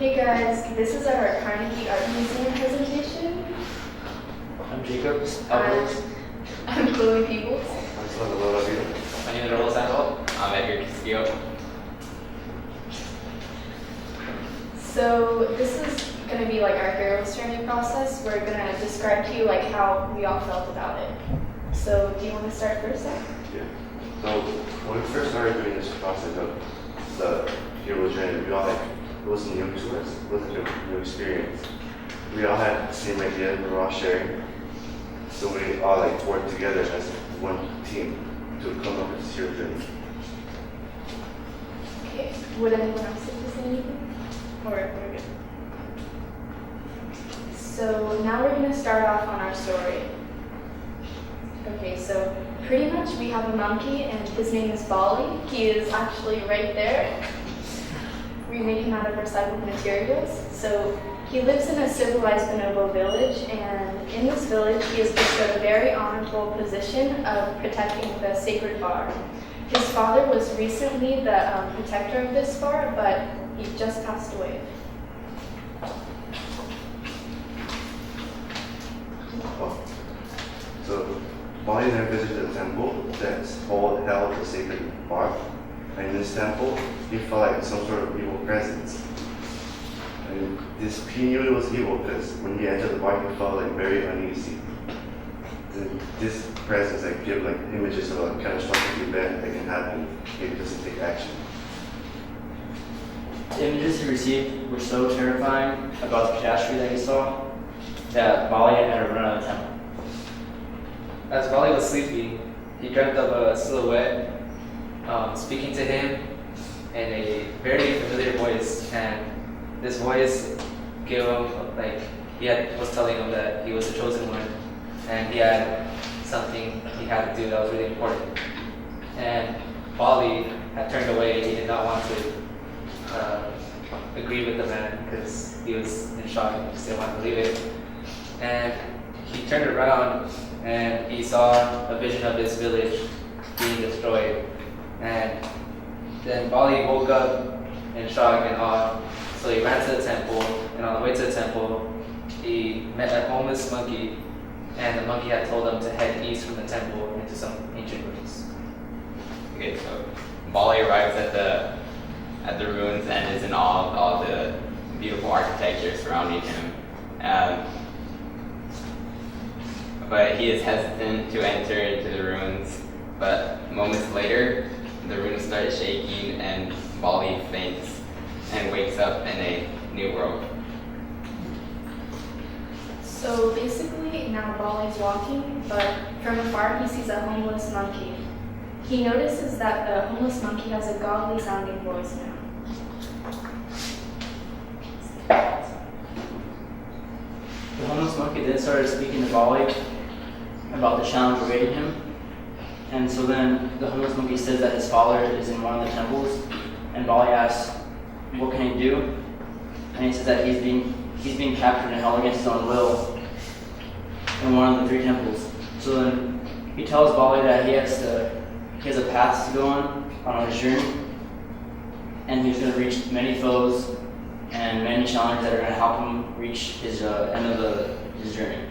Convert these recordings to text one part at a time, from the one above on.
Hey guys, this is our Carnegie Museum presentation. I'm Jacob. I'm Chloe Peoples. I'm Salvador Avila. My name is Raul Sandoval. I'm Edgar Castillo. So this is going to be like our hero's journey process. We're going to describe to you like how we all felt about it. So do you want to start first, Zach? Yeah. So when we first started doing this process of the hero journey, we all it was new to us. It was a new experience. We all had the same idea. We were all sharing. So we all worked together as one team to come up with this hero journey. Okay. Would anyone else like to say anything? Or we're good. So now we're going to start off on our story. Okay, so pretty much we have a monkey and his name is Bali. He is actually right there. We make him out of recycled materials. So he lives in a civilized bonobo village, and in this village he is bestowed a very honorable position of protecting the sacred bar. His father was recently the protector of this bar, but he just passed away. Oh. So Bali then visited a temple that held the sacred bar. And in this temple, he felt like some sort of evil presence. And he knew it was evil because when he entered the bar, he felt very uneasy. And this presence give images of a catastrophic event that can happen if he doesn't take action. The images he received were so terrifying about the catastrophe that he saw that Bali had to run out of the temple. As Bali was sleepy, he dreamt of a silhouette speaking to him in a very familiar voice, and this voice gave him was telling him that he was the chosen one, and he had something he had to do that was really important. And Bali had turned away. He did not want to agree with the man because he was in shock and just didn't want to believe it. And he turned around and he saw a vision of his village being destroyed. And then Bali woke up in shock and awe. So he ran to the temple, and on the way to the temple, he met a homeless monkey, and the monkey had told him to head east from the temple into some ancient ruins. Okay, so Bali arrives at the ruins and is in awe of all the beautiful architecture surrounding him. But he is hesitant to enter into the ruins. But moments later, the ruins start shaking and Bali faints and wakes up in a new world. So basically now Bali's walking, but from afar he sees a homeless monkey. He notices that the homeless monkey has a godly sounding voice now. The homeless monkey then started speaking to Bali about the challenge awaiting him. And so then the homeless monkey says that his father is in one of the temples, and Bali asks, what can he do? And he says that he's being captured and held against his own will in one of the 3 temples. So then he tells Bali that he has a path to go on his journey, and he's going to reach many foes and many challenges that are going to help him reach his end of his journey.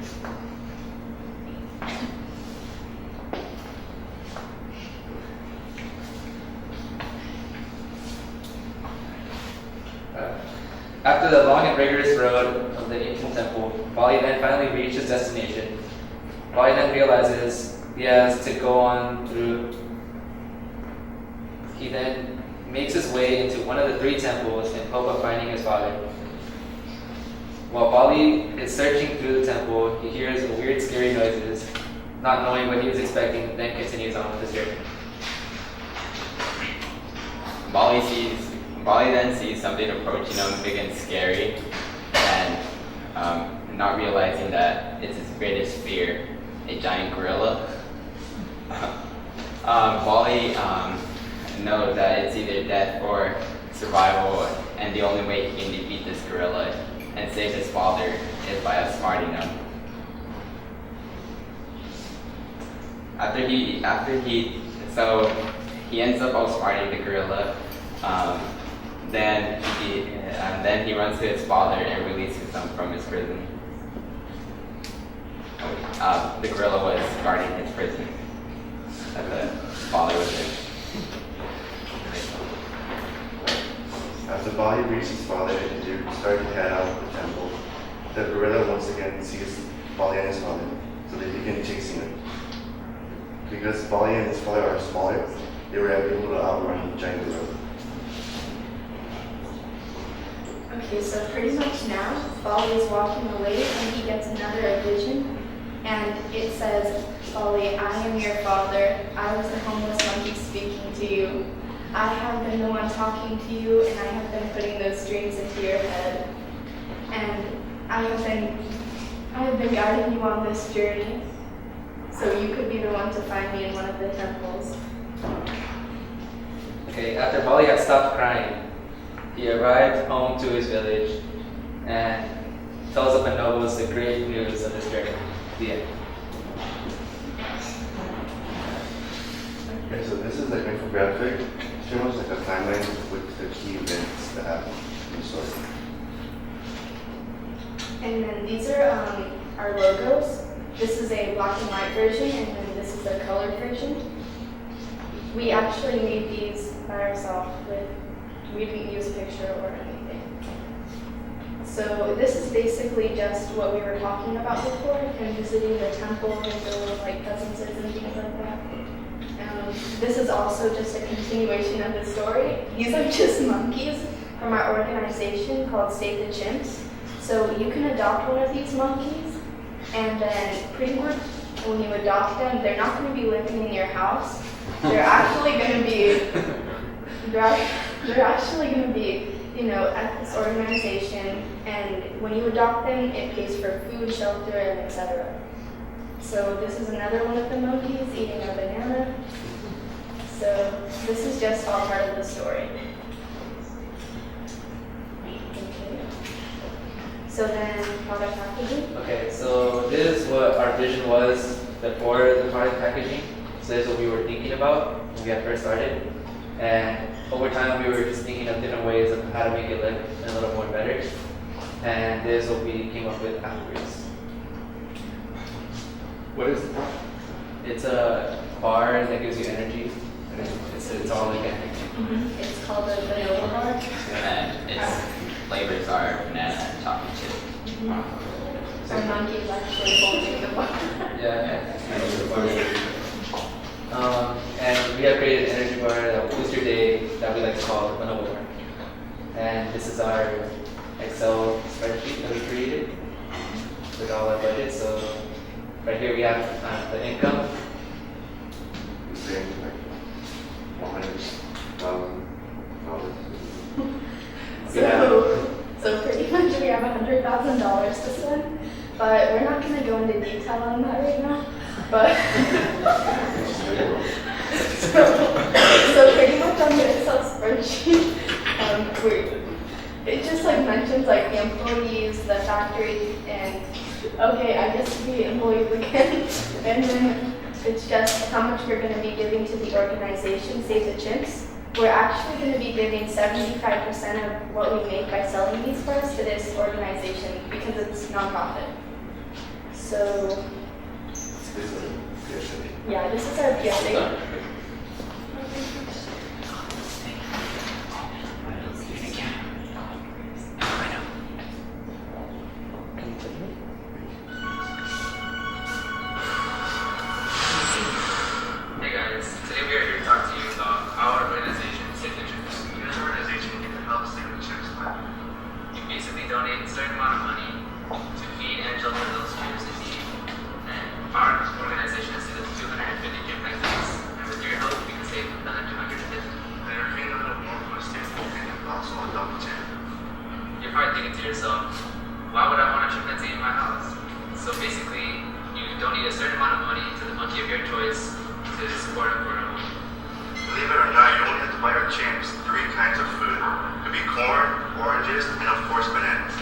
After the long and rigorous road of the ancient temple, Bali then finally reached his destination. Bali then realizes he has to go on through. He then makes his way into one of the 3 temples in hope of finding his father. While Bali is searching through the temple, he hears weird, scary noises, not knowing what he was expecting, then continues on with his journey. Bali then sees something approaching him big and scary, and not realizing that it's his greatest fear, a giant gorilla. Bali knows that it's either death or survival, and the only way he can defeat this gorilla and save his father is by outsmarting him. So he ends up outsmarting the gorilla. Then he runs to his father and releases him from his prison. The gorilla was guarding his prison that the father was in. As the body reaches his father and they start to head out of the temple, the gorilla once again sees Bali and his father, so they begin chasing him. Because Bali and his father are smaller, they were able to outrun the giant gorilla. Okay, so pretty much now, Bali is walking away and he gets another vision. And it says, Bali, I am your father. I was the homeless monkey speaking to you. I have been the one talking to you, and I have been putting those dreams into your head. And I have been guiding you on this journey, so you could be the one to find me in one of the temples. Okay, after Bali had stopped crying, he arrived home to his village and tells the nobles the great news of his journey. The end. Okay, so this is like infographic. It's pretty much like a timeline with the key events that happen in the story. And then these are our logos. This is a black and white version, and then this is a colored version. We actually made these by ourselves. We didn't use a picture or anything. So this is basically just what we were talking about before, and visiting the temple and the like presences and things like that. This is also just a continuation of the story. These are just monkeys from our organization called Save the Chimps. So you can adopt one of these monkeys, and then pretty much when you adopt them, they're not going to be living in your house. They're actually going to be, at this organization. And when you adopt them, it pays for food, shelter, and etc. So this is another one of the monkeys eating a banana. So this is just all part of the story. So then, product packaging. Okay, so this is what our vision was before the product packaging. So this is what we were thinking about when we had first started. And over time, we were just thinking of different ways of how to make it look a little more better. And this is what we came up with afterwards. What is it? It's a bar that gives you energy. And it's all like energy. Mm-hmm. It's called a vanilla bar. And its flavors are banana and chocolate chip. Mm-hmm. Our monkey is actually holding the bar. Yeah. And we have created an energy bar that will boost your day that we like to call the vanilla bar. And this is our Excel spreadsheet that we created with all our budgets. So right here we have the income. It's saying like $100,000. So pretty much we have $100,000 to spend, but we're not going to go into detail on that right now. But so pretty much on the Excel spreadsheet, it just like mentions like the employees, the factory, and okay, I guess the employees again, and then it's just how much we're going to be giving to the organization, Save the Chimps. We're actually going to be giving 75% of what we make by selling these bars to this organization because it's nonprofit. So yeah, this is our PSA. Hey guys, today we are here to talk to you about our organization, Save the Chimps. This organization can help Save the Chimps plan. You basically donate a certain amount of money to feed and shelter those chimps in need. And our organization has seen 250 chimp vaccines, and with your help, we can save another 250. They are feeding them more questions and also adopt a chimp. You're probably thinking to yourself, why would I want a chimpanzee in my house? So basically, you donate a certain amount of money to the monkey of your choice to support a program. Believe it or not, you only have to buy our chimps 3 kinds of food. It could be corn, oranges, and of course bananas.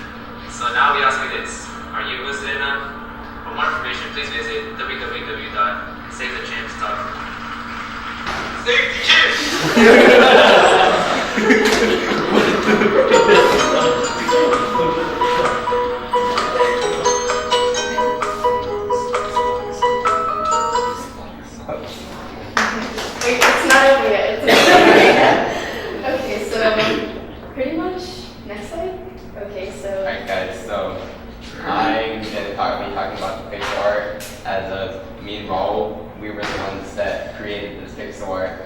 So now we ask you this, are you boosted enough? For more information, please visit www.savethechimps.org. Save the chimps! though we were the ones that created this pixel art.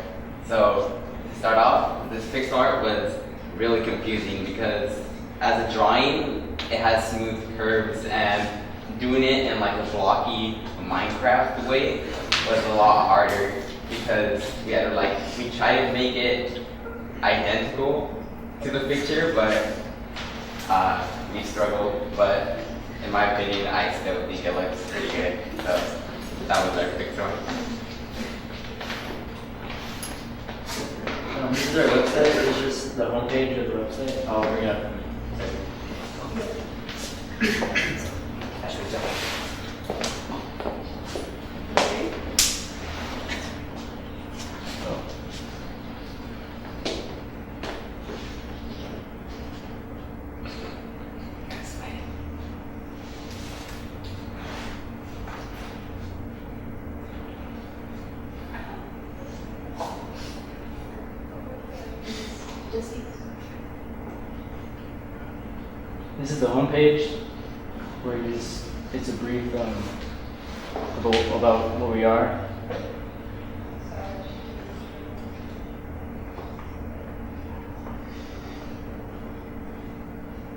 So to start off, this pixel art was really confusing because as a drawing, it has smooth curves, and doing it in like a blocky Minecraft way was a lot harder because we had to we tried to make it identical to the picture, but we struggled. But in my opinion, I still think it looks pretty good. So that was our picture. This is our website. It's just the homepage of the website. I'll bring it up. Actually, this is the homepage where it's a brief about what we are.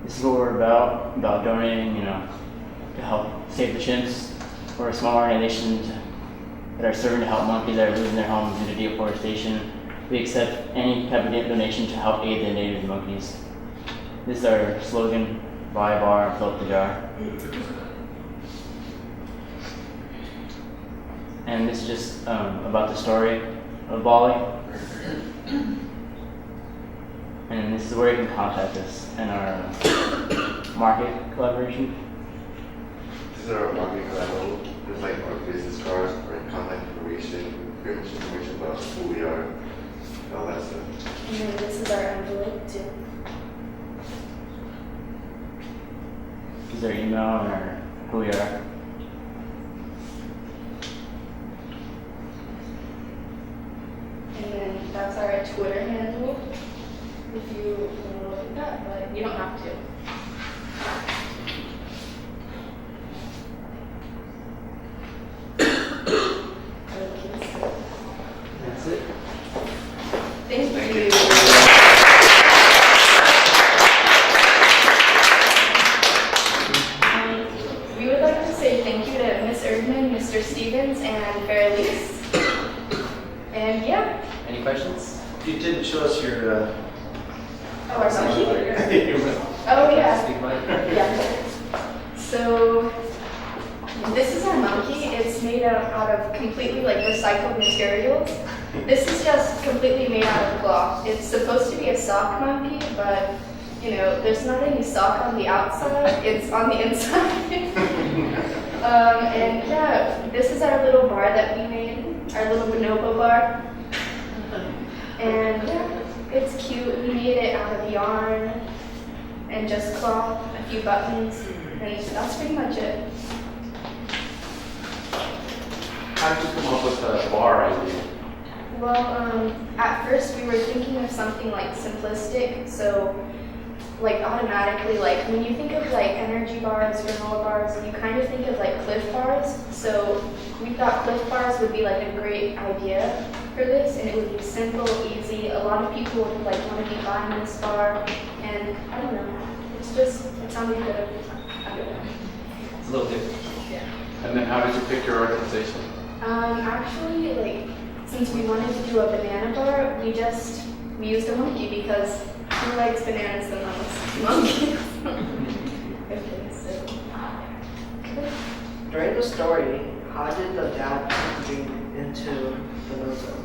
This is what we're about donating, to help save the chimps. We're a small organization that are serving to help monkeys that are losing their homes due to deforestation. We accept any type of donation to help aid the native monkeys. This is our slogan: buy a bar and fill up the jar. And this is just about the story of Bali. And this is where you can contact us in our market collaboration. This is our marketing collateral. There's like our business cards, our contact information, pretty much information about who we are, all that stuff. And then this is our envelope too. This is our email and our who we are. And then that's our Twitter handle. If you want to look at that, but you don't have to. That's it. Thank you. We would like to say thank you to Miss Erdman, Mr. Stevens, and Fairlease. And yeah. Any questions? You didn't show us your. Oh, our monkey? Oh, Oh, yeah. Speak mic. Yeah. So, this is our monkey. It's made out of completely recycled materials. This is just completely made out of cloth. It's supposed to be a sock monkey, but there's not any sock on the outside. It's on the inside. And yeah, this is our little bar that we made, our little bonobo bar. And yeah, it's cute. We made it out of yarn and just cloth, a few buttons, and that's pretty much it. How did you come up with the bar idea? Well, at first we were thinking of something simplistic, so automatically, when you think of energy bars, granola bars, you kind of think of Cliff Bars. So we thought Cliff Bars would be a great idea for this, and it would be simple, easy. A lot of people would want to be buying this bar, and I don't know, it sounded good every time. I don't know. It's a little different. Yeah. And then how did you pick your organization? Actually, since we wanted to do a banana bar, we used a monkey because who likes bananas the most? Monkeys. Okay, so. During the story, how did the dad drink into the nozzle?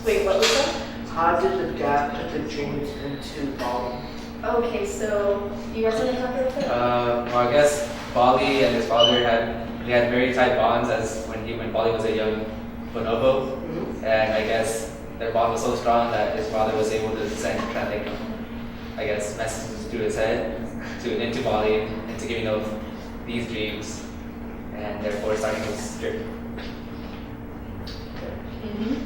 Wait, what was that? How did the dad put the dreams into the bottle? Okay, so you guys want to talk about that? Well, I guess Bali and his father had very tight bonds as when Bali was a young bonobo, and I guess their bond was so strong that his father was able to send messages to his head into Bali into giving these dreams, and therefore starting this trip. Mm-hmm.